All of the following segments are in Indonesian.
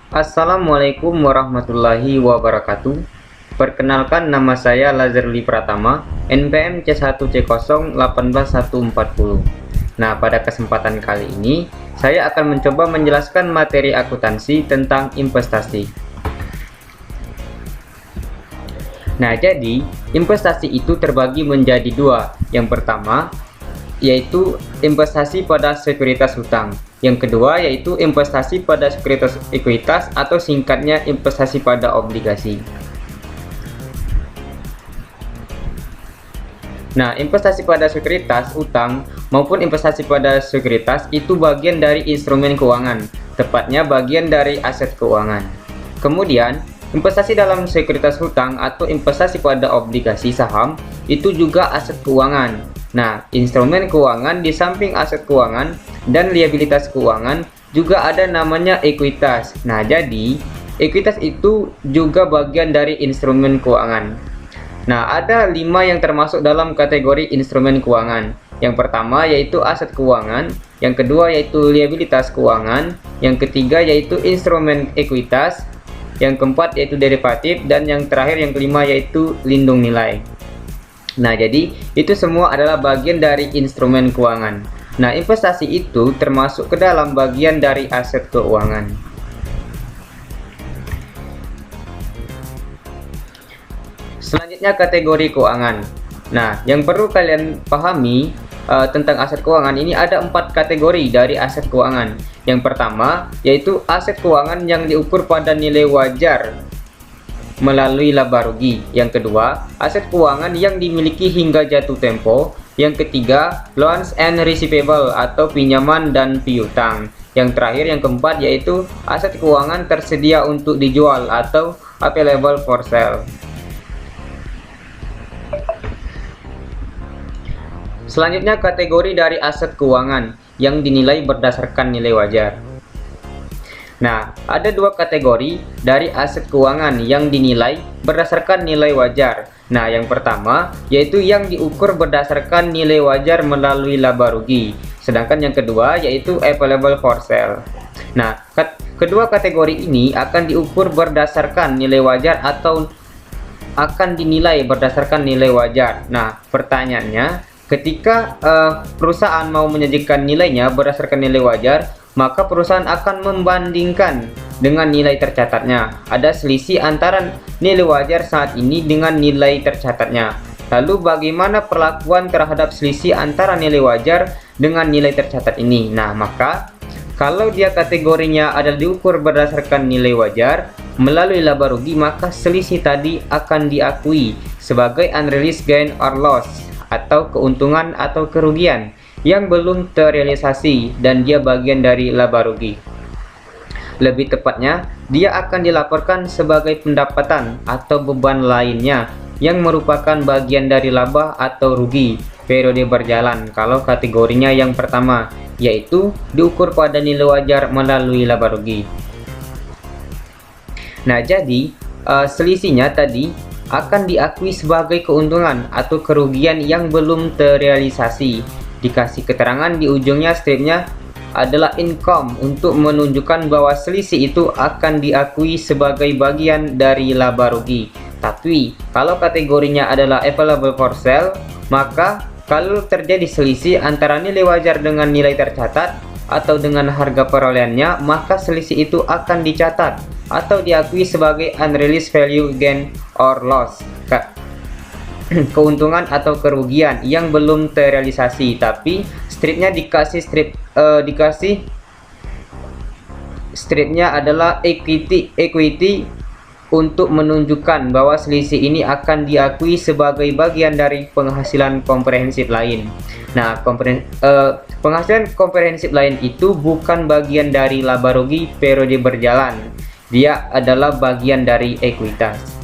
Assalamualaikum warahmatullahi wabarakatuh. Perkenalkan, nama saya Lazerli Pratama, NPM C1C0181140. Nah, pada kesempatan kali ini saya akan mencoba menjelaskan materi akuntansi tentang investasi. Nah, jadi investasi itu terbagi menjadi dua. Yang pertama yaitu investasi pada sekuritas hutang. Yang kedua yaitu investasi pada sekuritas ekuitas atau singkatnya investasi pada obligasi. Nah, investasi pada sekuritas utang maupun investasi pada sekuritas itu bagian dari instrumen keuangan, tepatnya bagian dari aset keuangan. Kemudian, investasi dalam sekuritas hutang atau investasi pada obligasi saham itu juga aset keuangan. Nah, instrumen keuangan di samping aset keuangan dan liabilitas keuangan juga ada namanya ekuitas. Nah, jadi ekuitas itu juga bagian dari instrumen keuangan. Nah, ada 5 yang termasuk dalam kategori instrumen keuangan. Yang pertama yaitu aset keuangan, yang kedua yaitu liabilitas keuangan, yang ketiga yaitu instrumen ekuitas, yang keempat yaitu derivatif, dan yang terakhir yang kelima yaitu lindung nilai. Nah, jadi itu semua adalah bagian dari instrumen keuangan. Nah, investasi itu termasuk ke dalam bagian dari aset keuangan. Selanjutnya kategori keuangan. Nah, yang perlu kalian pahami tentang aset keuangan ini ada 4 kategori dari aset keuangan. Yang pertama yaitu aset keuangan yang diukur pada nilai wajar melalui laba rugi. Yang kedua, aset keuangan yang dimiliki hingga jatuh tempo. Yang ketiga, loans and receivable atau pinjaman dan piutang. Yang terakhir, yang keempat yaitu aset keuangan tersedia untuk dijual atau available for sale. Selanjutnya kategori dari aset keuangan yang dinilai berdasarkan nilai wajar. Nah, ada 2 kategori dari aset keuangan yang dinilai berdasarkan nilai wajar. Nah, yang pertama yaitu yang diukur berdasarkan nilai wajar melalui laba rugi. Sedangkan yang kedua yaitu available for sale. Nah, kedua kategori ini akan diukur berdasarkan nilai wajar atau akan dinilai berdasarkan nilai wajar. Nah, pertanyaannya, ketika perusahaan mau menyajikan nilainya berdasarkan nilai wajar, maka perusahaan akan membandingkan dengan nilai tercatatnya. Ada selisih antara nilai wajar saat ini dengan nilai tercatatnya. Lalu bagaimana perlakuan terhadap selisih antara nilai wajar dengan nilai tercatat ini? Nah, maka kalau dia kategorinya adalah diukur berdasarkan nilai wajar melalui laba rugi, maka selisih tadi akan diakui sebagai unrealized gain or loss atau keuntungan atau kerugian yang belum terrealisasi dan dia bagian dari laba rugi. Lebih tepatnya, dia akan dilaporkan sebagai pendapatan atau beban lainnya yang merupakan bagian dari laba atau rugi periode berjalan kalau kategorinya yang pertama, yaitu diukur pada nilai wajar melalui laba rugi. Nah, jadi selisihnya tadi akan diakui sebagai keuntungan atau kerugian yang belum terrealisasi. Dikasih keterangan di ujungnya stripnya adalah income untuk menunjukkan bahwa selisih itu akan diakui sebagai bagian dari laba rugi. Tapi kalau kategorinya adalah available for sale, maka kalau terjadi selisih antara nilai wajar dengan nilai tercatat atau dengan harga perolehannya, maka selisih itu akan dicatat atau diakui sebagai unrealized value gain or loss, keuntungan atau kerugian yang belum terrealisasi. Tapi stripnya dikasih stripnya adalah equity untuk menunjukkan bahwa selisih ini akan diakui sebagai bagian dari penghasilan komprehensif lain. Nah, penghasilan komprehensif lain itu bukan bagian dari laba rugi periode berjalan. Dia adalah bagian dari ekuitas.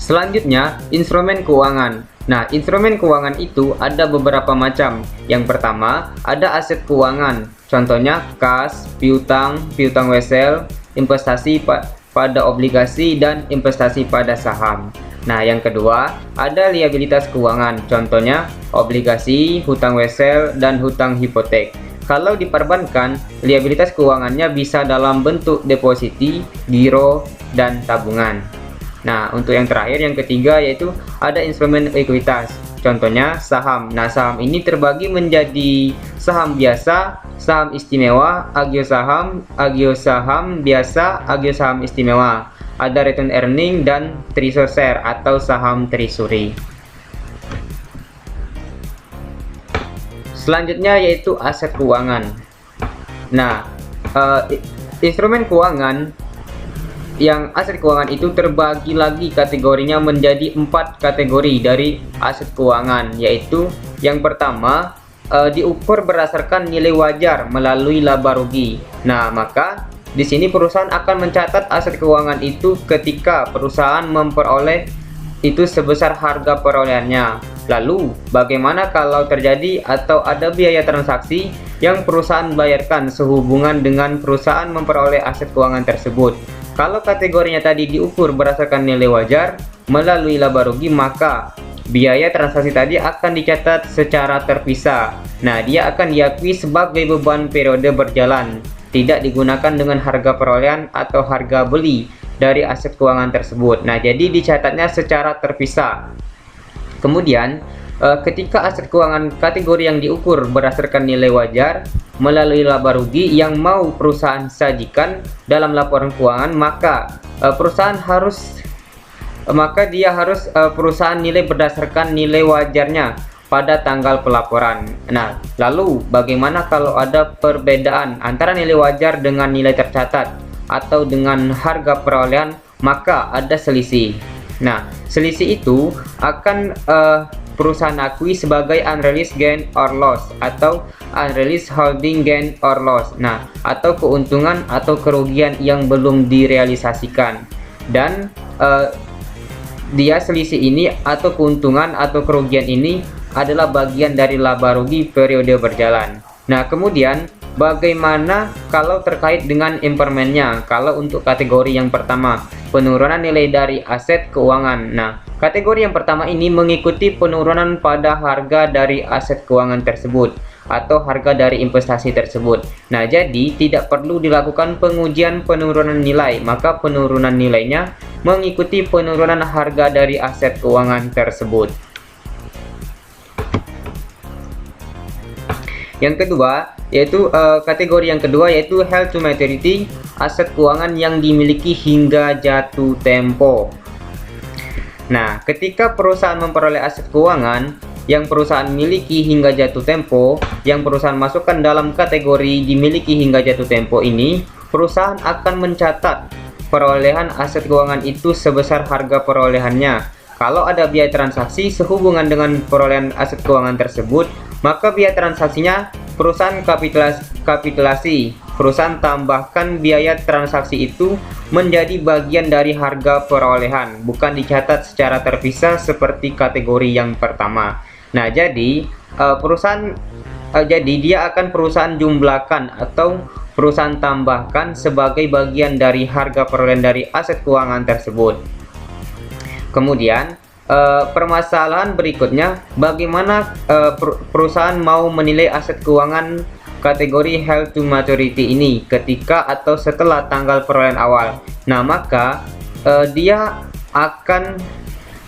Selanjutnya, instrumen keuangan. Nah, instrumen keuangan itu ada beberapa macam. Yang pertama, ada aset keuangan. Contohnya kas, piutang, piutang wesel, investasi pada obligasi, dan investasi pada saham. Nah, yang kedua, ada liabilitas keuangan. Contohnya obligasi, hutang wesel, dan hutang hipotek. kalau di perbankan, liabilitas keuangannya bisa dalam bentuk depositi, giro, dan tabungan. Nah, untuk yang terakhir, yang ketiga, yaitu ada instrumen ekuitas. Contohnya saham. Nah, saham ini terbagi menjadi saham biasa, saham istimewa, agio saham biasa, agio saham istimewa. Ada return earning dan treasury share atau saham treasury. Selanjutnya yaitu aset keuangan. Nah, instrumen keuangan yang aset keuangan itu terbagi lagi kategorinya menjadi 4 kategori dari aset keuangan, yaitu yang pertama diukur berdasarkan nilai wajar melalui laba rugi. Nah, maka di sini perusahaan akan mencatat aset keuangan itu ketika perusahaan memperoleh itu sebesar harga perolehannya. Lalu, bagaimana kalau terjadi atau ada biaya transaksi yang perusahaan bayarkan sehubungan dengan perusahaan memperoleh aset keuangan tersebut? Kalau kategorinya tadi diukur berdasarkan nilai wajar melalui laba rugi, maka biaya transaksi tadi akan dicatat secara terpisah. Nah, dia akan diakui sebagai beban periode berjalan, tidak digunakan dengan harga perolehan atau harga beli dari aset keuangan tersebut. Nah, jadi dicatatnya secara terpisah. Kemudian, ketika aset keuangan kategori yang diukur berdasarkan nilai wajar melalui laba rugi yang mau perusahaan sajikan dalam laporan keuangan, maka dia harus perusahaan nilai berdasarkan nilai wajarnya pada tanggal pelaporan. Nah, lalu bagaimana kalau ada perbedaan antara nilai wajar dengan nilai tercatat atau dengan harga perolehan, maka ada selisih. Nah, selisih itu akan perusahaan akui sebagai unrealized gain or loss atau unrealized holding gain or loss. Nah, atau keuntungan atau kerugian yang belum direalisasikan. Dan selisih ini atau keuntungan atau kerugian ini adalah bagian dari laba rugi periode berjalan. Nah, kemudian bagaimana kalau terkait dengan impairment-nya? Kalau untuk kategori yang pertama, penurunan nilai dari aset keuangan. Nah, kategori yang pertama ini mengikuti penurunan pada harga dari aset keuangan tersebut atau harga dari investasi tersebut. Nah, jadi tidak perlu dilakukan pengujian penurunan nilai, maka penurunan nilainya mengikuti penurunan harga dari aset keuangan tersebut. Yang kedua, yaitu kategori yang kedua yaitu held to maturity, aset keuangan yang dimiliki hingga jatuh tempo. Nah, ketika perusahaan memperoleh aset keuangan yang perusahaan miliki hingga jatuh tempo, yang perusahaan masukkan dalam kategori dimiliki hingga jatuh tempo ini, perusahaan akan mencatat perolehan aset keuangan itu sebesar harga perolehannya. Kalau ada biaya transaksi sehubungan dengan perolehan aset keuangan tersebut, maka biaya transaksinya perusahaan kapitulasi. Perusahaan tambahkan biaya transaksi itu menjadi bagian dari harga perolehan, bukan dicatat secara terpisah seperti kategori yang pertama. Nah, jadi dia akan perusahaan jumlahkan atau perusahaan tambahkan sebagai bagian dari harga perolehan dari aset keuangan tersebut. Kemudian permasalahan berikutnya, bagaimana perusahaan mau menilai aset keuangan kategori held to maturity ini ketika atau setelah tanggal perolehan awal. Nah, maka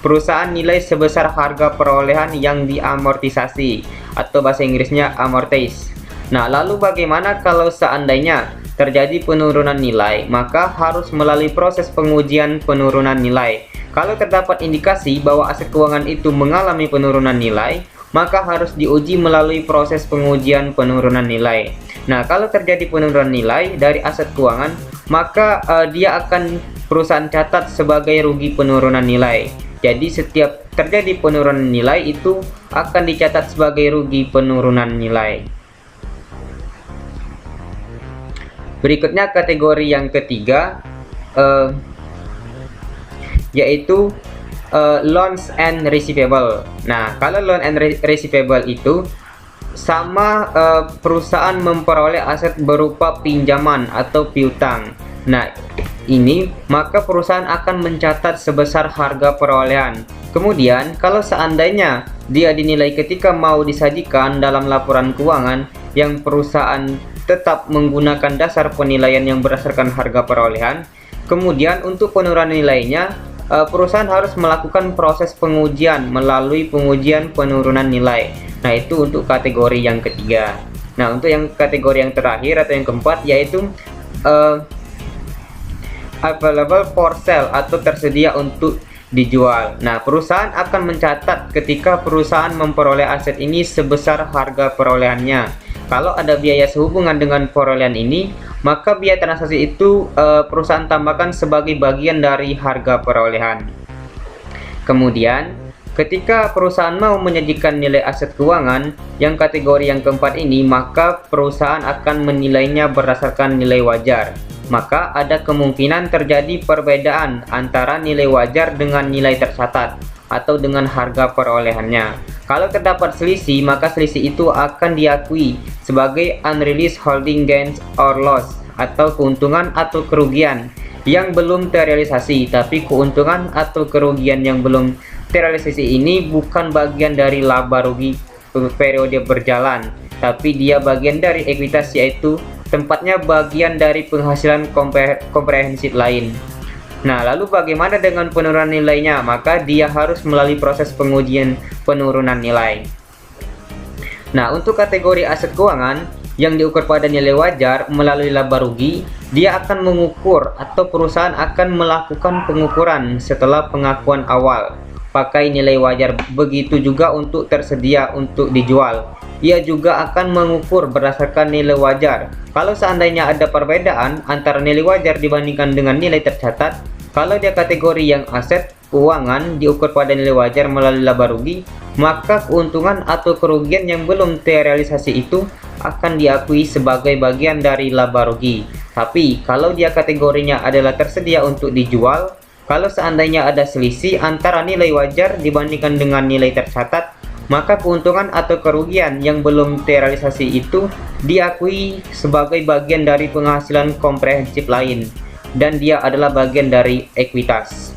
perusahaan nilai sebesar harga perolehan yang diamortisasi atau bahasa Inggrisnya amortize. Nah, lalu bagaimana kalau seandainya terjadi penurunan nilai? Maka harus melalui proses pengujian penurunan nilai. Kalau terdapat indikasi bahwa aset keuangan itu mengalami penurunan nilai, maka harus diuji melalui proses pengujian penurunan nilai. Nah, kalau terjadi penurunan nilai dari aset keuangan, maka dia akan perusahaan catat sebagai rugi penurunan nilai. Jadi setiap terjadi penurunan nilai itu akan dicatat sebagai rugi penurunan nilai. Berikutnya kategori yang ketiga, yaitu loans and receivable. Nah, kalau loan and receivable itu sama perusahaan memperoleh aset berupa pinjaman atau piutang. Nah, ini maka perusahaan akan mencatat sebesar harga perolehan. Kemudian, kalau seandainya dia dinilai ketika mau disajikan dalam laporan keuangan yang perusahaan tetap menggunakan dasar penilaian yang berdasarkan harga perolehan, kemudian untuk penurunan nilainya, perusahaan harus melakukan proses pengujian melalui pengujian penurunan nilai. Nah, itu untuk kategori yang ketiga. Nah, untuk yang kategori yang terakhir atau yang keempat yaitu available for sale atau tersedia untuk dijual. Nah, perusahaan akan mencatat ketika perusahaan memperoleh aset ini sebesar harga perolehannya. Kalau ada biaya sehubungan dengan perolehan ini, maka biaya transaksi itu perusahaan tambahkan sebagai bagian dari harga perolehan. Kemudian, ketika perusahaan mau menyajikan nilai aset keuangan yang kategori yang keempat ini, maka perusahaan akan menilainya berdasarkan nilai wajar. Maka ada kemungkinan terjadi perbedaan antara nilai wajar dengan nilai tercatat atau dengan harga perolehannya. Kalau terdapat selisih, maka selisih itu akan diakui sebagai unrealized holding gains or loss atau keuntungan atau kerugian yang belum terrealisasi. Tapi keuntungan atau kerugian yang belum terrealisasi ini bukan bagian dari laba rugi periode berjalan, tapi dia bagian dari ekuitas, yaitu tempatnya bagian dari penghasilan komprehensif lain. Nah, lalu bagaimana dengan penurunan nilainya? Maka dia harus melalui proses pengujian penurunan nilai. Nah, untuk kategori aset keuangan yang diukur pada nilai wajar melalui laba rugi, dia akan mengukur atau perusahaan akan melakukan pengukuran setelah pengakuan awal pakai nilai wajar. Begitu juga untuk tersedia untuk dijual, ia juga akan mengukur berdasarkan nilai wajar. Kalau seandainya ada perbedaan antara nilai wajar dibandingkan dengan nilai tercatat, kalau dia kategori yang aset keuangan diukur pada nilai wajar melalui laba rugi, maka keuntungan atau kerugian yang belum terrealisasi itu akan diakui sebagai bagian dari laba rugi. Tapi kalau dia kategorinya adalah tersedia untuk dijual, kalau seandainya ada selisih antara nilai wajar dibandingkan dengan nilai tercatat, maka keuntungan atau kerugian yang belum terrealisasi itu diakui sebagai bagian dari penghasilan komprehensif lain, dan dia adalah bagian dari ekuitas.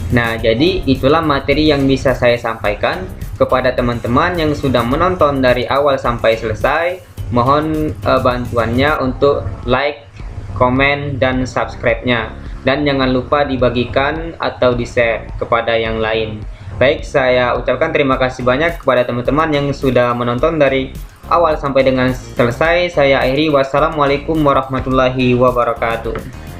Nah, jadi itulah materi yang bisa saya sampaikan kepada teman-teman yang sudah menonton dari awal sampai selesai. Mohon bantuannya untuk like, komen, dan subscribe-nya. Dan jangan lupa dibagikan atau di-share kepada yang lain. Baik, saya ucapkan terima kasih banyak kepada teman-teman yang sudah menonton dari awal sampai dengan selesai. Saya akhiri. Wassalamualaikum warahmatullahi wabarakatuh.